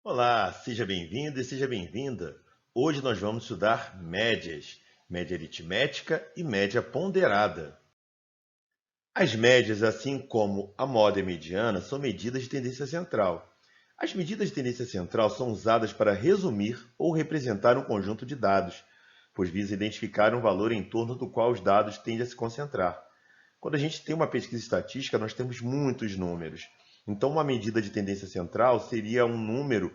Olá, seja bem-vindo e seja bem-vinda. Hoje nós vamos estudar médias, média aritmética e média ponderada. As médias, assim como a moda e a mediana, são medidas de tendência central. As medidas de tendência central são usadas para resumir ou representar um conjunto de dados, pois visa identificar um valor em torno do qual os dados tendem a se concentrar. Quando a gente tem uma pesquisa estatística, nós temos muitos números. Então, uma medida de tendência central seria um número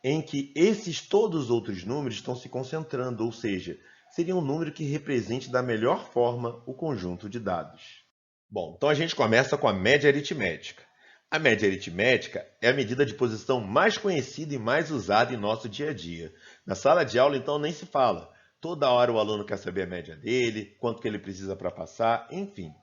em que esses todos os outros números estão se concentrando, ou seja, seria um número que represente da melhor forma o conjunto de dados. Bom, então a gente começa com a média aritmética. A média aritmética é a medida de posição mais conhecida e mais usada em nosso dia a dia. Na sala de aula, então, nem se fala. Toda hora o aluno quer saber a média dele, quanto que ele precisa para passar, enfim.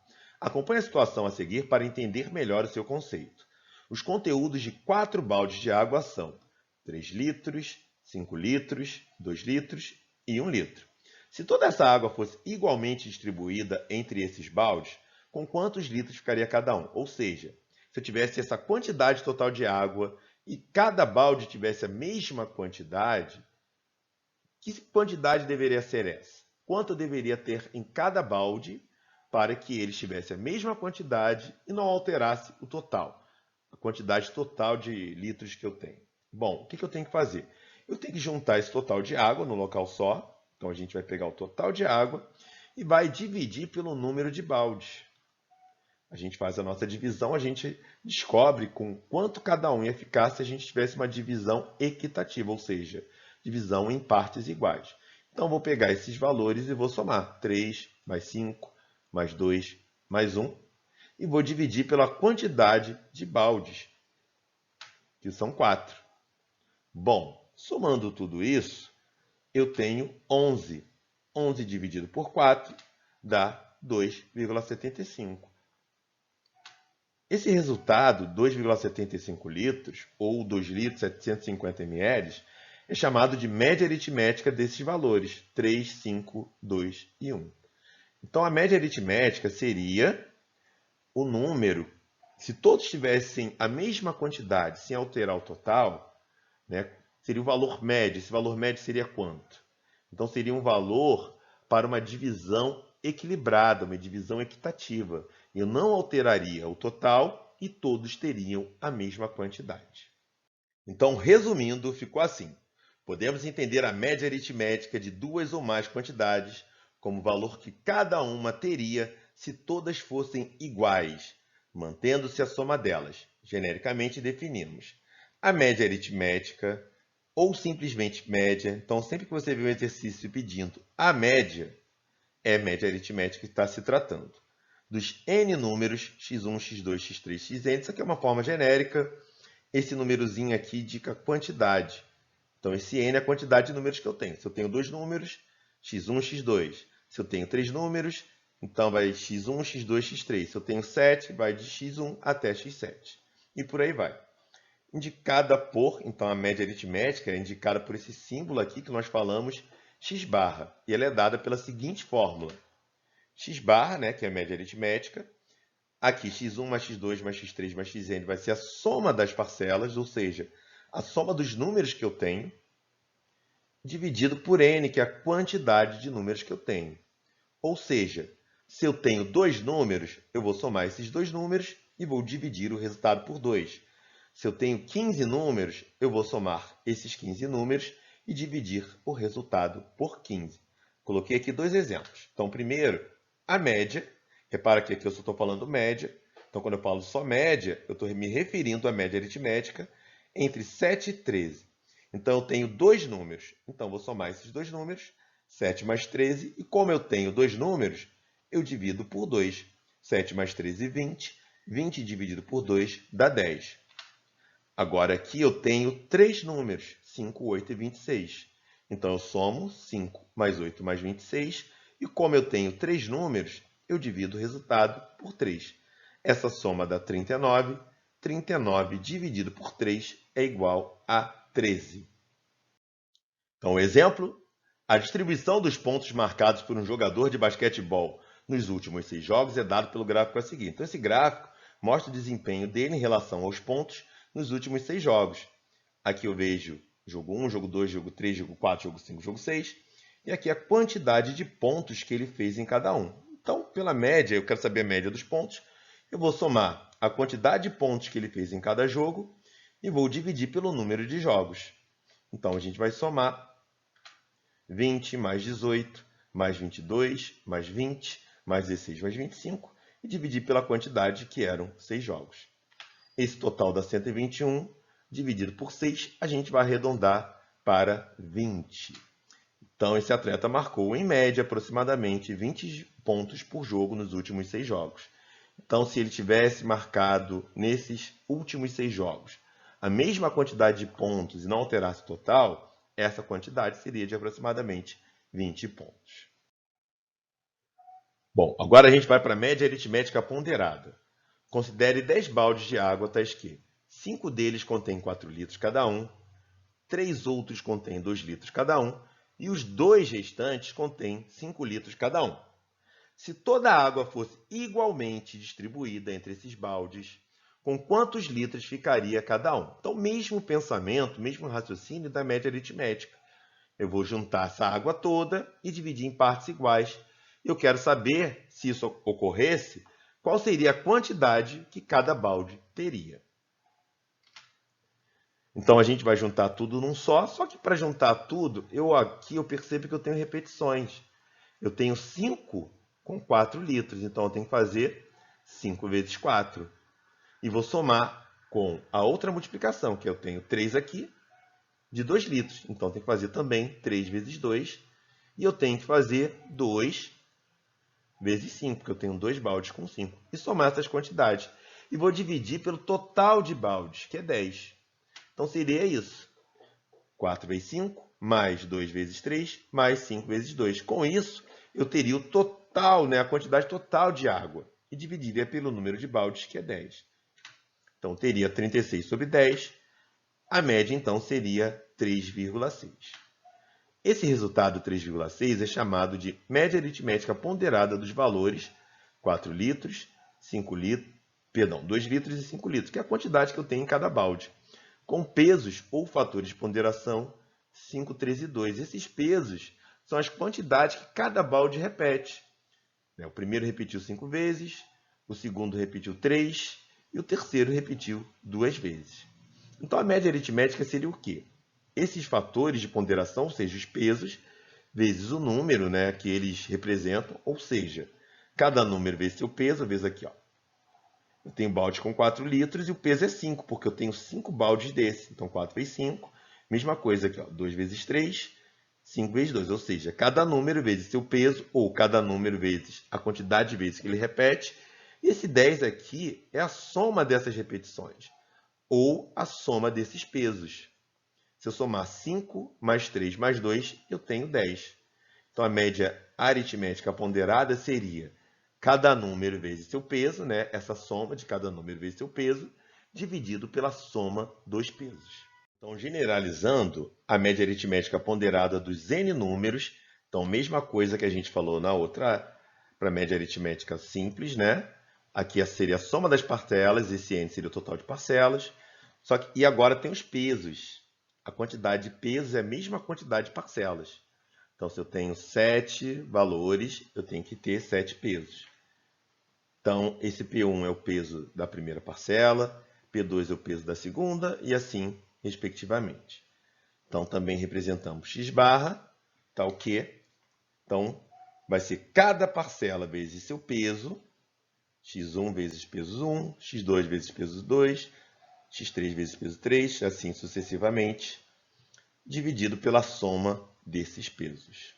Acompanhe a situação a seguir para entender melhor o seu conceito. Os conteúdos de 4 baldes de água são 3 litros, 5 litros, 2 litros e 1 litro. Se toda essa água fosse igualmente distribuída entre esses baldes, com quantos litros ficaria cada um? Ou seja, se eu tivesse essa quantidade total de água e cada balde tivesse a mesma quantidade, que quantidade deveria ser essa? Quanto eu deveria ter em cada balde para que eles tivessem a mesma quantidade e não alterasse o total, a quantidade total de litros que eu tenho? Bom, o que eu tenho que fazer? Eu tenho que juntar esse total de água no local só. Então a gente vai pegar o total de água e vai dividir pelo número de baldes. A gente faz a nossa divisão, a gente descobre com quanto cada um ia ficar se a gente tivesse uma divisão equitativa, ou seja, divisão em partes iguais. Então, vou pegar esses valores e vou somar 3 mais 5 mais 2 mais 1 e vou dividir pela quantidade de baldes, que são 4. Bom, somando tudo isso, eu tenho 11. 11 dividido por 4 dá 2,75. Esse resultado, 2,75 litros, ou 2 litros 750 ml, é chamado de média aritmética desses valores, 3, 5, 2 e 1. Então, a média aritmética seria o número, se todos tivessem a mesma quantidade, sem alterar o total, né, seria o valor médio. Esse valor médio seria quanto? Então, seria um valor para uma divisão equilibrada, uma divisão equitativa. Eu não alteraria o total e todos teriam a mesma quantidade. Então, resumindo, ficou assim. Podemos entender a média aritmética de duas ou mais quantidades como o valor que cada uma teria se todas fossem iguais, mantendo-se a soma delas. Genericamente definimos a média aritmética ou simplesmente média. Então, sempre que você vê um exercício pedindo a média, é média aritmética que está se tratando. Dos n números, x1, x2, x3, xn, isso aqui é uma forma genérica. Esse númerozinho aqui indica quantidade. Então, esse n é a quantidade de números que eu tenho. Se eu tenho 2 números, x1, x2. Se eu tenho 3 números, então vai x1, x2, x3. Se eu tenho 7, vai de x1 até x7. E por aí vai. Indicada por, então a média aritmética é indicada por esse símbolo aqui que nós falamos, x barra. E ela é dada pela seguinte fórmula. X barra, né, que é a média aritmética. Aqui, x1 mais x2 mais x3 mais xn vai ser a soma das parcelas, ou seja, a soma dos números que eu tenho, dividido por n, que é a quantidade de números que eu tenho. Ou seja, se eu tenho 2 números, eu vou somar esses 2 números e vou dividir o resultado por 2. Se eu tenho 15 números, eu vou somar esses 15 números e dividir o resultado por 15. Coloquei aqui 2 exemplos. Então, primeiro, a média. Repara que aqui eu só estou falando média. Então, quando eu falo só média, eu estou me referindo à média aritmética entre 7 e 13. Então, eu tenho 2 números. Então, vou somar esses 2 números, 7 mais 13. E como eu tenho 2 números, eu divido por 2. 7 mais 13, 20. 20 dividido por 2 dá 10. Agora, aqui eu tenho 3 números, 5, 8 e 26. Então, eu somo 5 mais 8 mais 26. E como eu tenho 3 números, eu divido o resultado por 3. Essa soma dá 39. 39 dividido por 3 é igual a 13. Então, o exemplo: a distribuição dos pontos marcados por um jogador de basquetebol nos últimos 6 jogos é dado pelo gráfico a seguir. Então, esse gráfico mostra o desempenho dele em relação aos pontos nos últimos 6 jogos. Aqui eu vejo jogo 1, jogo 2, jogo 3, jogo 4, jogo 5, jogo 6. E aqui a quantidade de pontos que ele fez em cada um. Então, pela média, eu quero saber a média dos pontos. Eu vou somar a quantidade de pontos que ele fez em cada jogo e vou dividir pelo número de jogos. Então, a gente vai somar 20 mais 18, mais 22, mais 20, mais 16, mais 25 e dividir pela quantidade que eram 6 jogos. Esse total dá 121, dividido por 6, a gente vai arredondar para 20. Então, esse atleta marcou, em média, aproximadamente 20 pontos por jogo nos últimos 6 jogos. Então, se ele tivesse marcado nesses últimos 6 jogos a mesma quantidade de pontos e não alterasse o total, essa quantidade seria de aproximadamente 20 pontos. Bom, agora a gente vai para a média aritmética ponderada. Considere 10 baldes de água tais que 5 deles contêm 4 litros cada um, 3 outros contêm 2 litros cada um, e os 2 restantes contêm 5 litros cada um. Se toda a água fosse igualmente distribuída entre esses baldes, com quantos litros ficaria cada um? Então, mesmo pensamento, mesmo raciocínio da média aritmética. Eu vou juntar essa água toda e dividir em partes iguais. Eu quero saber, se isso ocorresse, qual seria a quantidade que cada balde teria. Então, a gente vai juntar tudo num só que para juntar tudo, aqui eu percebo que eu tenho repetições. Eu tenho 5 com 4 litros, então eu tenho que fazer 5 vezes 4. E vou somar com a outra multiplicação, que eu tenho 3 aqui, de 2 litros. Então, eu tenho que fazer também 3 vezes 2. E eu tenho que fazer 2 vezes 5, porque eu tenho 2 baldes com 5. E somar essas quantidades. E vou dividir pelo total de baldes, que é 10. Então, seria isso. 4 vezes 5, mais 2 vezes 3, mais 5 vezes 2. Com isso, eu teria o total, a quantidade total de água. E dividiria pelo número de baldes, que é 10. Então, teria 36 sobre 10. A média, então, seria 3,6. Esse resultado 3,6 é chamado de média aritmética ponderada dos valores 4 litros, 2 litros e 5 litros, que é a quantidade que eu tenho em cada balde, com pesos ou fatores de ponderação 5, 3 e 2. Esses pesos são as quantidades que cada balde repete. O primeiro repetiu 5 vezes, o segundo repetiu 3 e o terceiro repetiu 2 vezes. Então, a média aritmética seria o quê? Esses fatores de ponderação, ou seja, os pesos, vezes o número que eles representam, ou seja, cada número vezes seu peso, vezes aqui. Eu tenho balde com 4 litros e o peso é 5, porque eu tenho 5 baldes desse. Então, 4 vezes 5, mesma coisa aqui, 2 vezes 3, 5 vezes 2. Ou seja, cada número vezes seu peso, ou cada número vezes a quantidade de vezes que ele repete. E esse 10 aqui é a soma dessas repetições, ou a soma desses pesos. Se eu somar 5 mais 3 mais 2, eu tenho 10. Então, a média aritmética ponderada seria cada número vezes seu peso, essa soma de cada número vezes seu peso, dividido pela soma dos pesos. Então, generalizando, a média aritmética ponderada dos n números, então, mesma coisa que a gente falou na outra, para a média aritmética simples, Aqui seria a soma das parcelas, esse n seria o total de parcelas. E agora tem os pesos. A quantidade de pesos é a mesma quantidade de parcelas. Então, se eu tenho 7 valores, eu tenho que ter 7 pesos. Então, esse P1 é o peso da primeira parcela, P2 é o peso da segunda, e assim, respectivamente. Então, também representamos x barra, tal que. Então, vai ser cada parcela vezes seu peso, x1 vezes peso 1, x2 vezes peso 2, x3 vezes peso 3, assim sucessivamente, dividido pela soma desses pesos.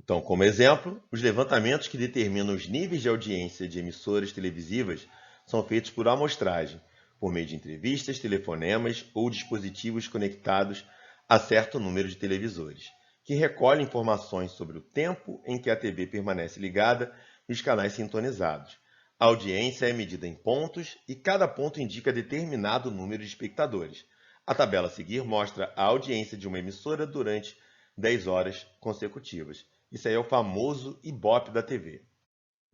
Então, como exemplo, os levantamentos que determinam os níveis de audiência de emissoras televisivas são feitos por amostragem, por meio de entrevistas, telefonemas ou dispositivos conectados a certo número de televisores, que recolhem informações sobre o tempo em que a TV permanece ligada nos canais sintonizados. A audiência é medida em pontos e cada ponto indica determinado número de espectadores. A tabela a seguir mostra a audiência de uma emissora durante 10 horas consecutivas. Isso aí é o famoso Ibope da TV.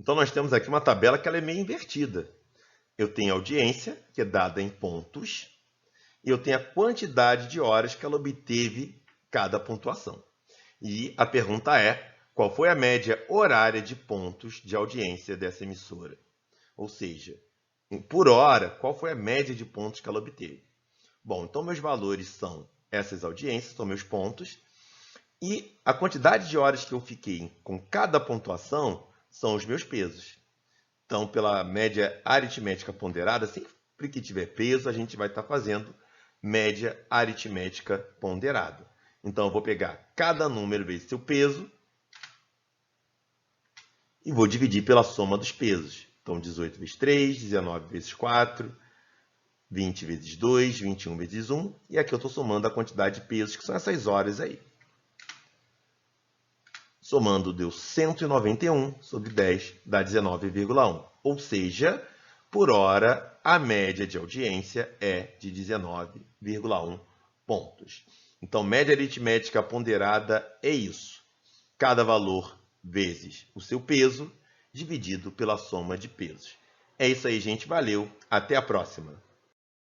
Então, nós temos aqui uma tabela que ela é meio invertida. Eu tenho a audiência, que é dada em pontos, e eu tenho a quantidade de horas que ela obteve cada pontuação. E a pergunta é, qual foi a média horária de pontos de audiência dessa emissora? Ou seja, por hora, qual foi a média de pontos que ela obteve? Bom, então meus valores são essas audiências, são meus pontos, e a quantidade de horas que eu fiquei com cada pontuação são os meus pesos. Então, pela média aritmética ponderada, sempre que tiver peso, a gente vai estar fazendo média aritmética ponderada. Então, eu vou pegar cada número vezes seu peso e vou dividir pela soma dos pesos. Então, 18 vezes 3, 19 vezes 4, 20 vezes 2, 21 vezes 1. E aqui eu estou somando a quantidade de pesos, que são essas horas aí. Somando deu 191 sobre 10 dá 19,1. Ou seja, por hora, a média de audiência é de 19,1 pontos. Então, média aritmética ponderada é isso. Cada valor vezes o seu peso, dividido pela soma de pesos. É isso aí, gente. Valeu. Até a próxima.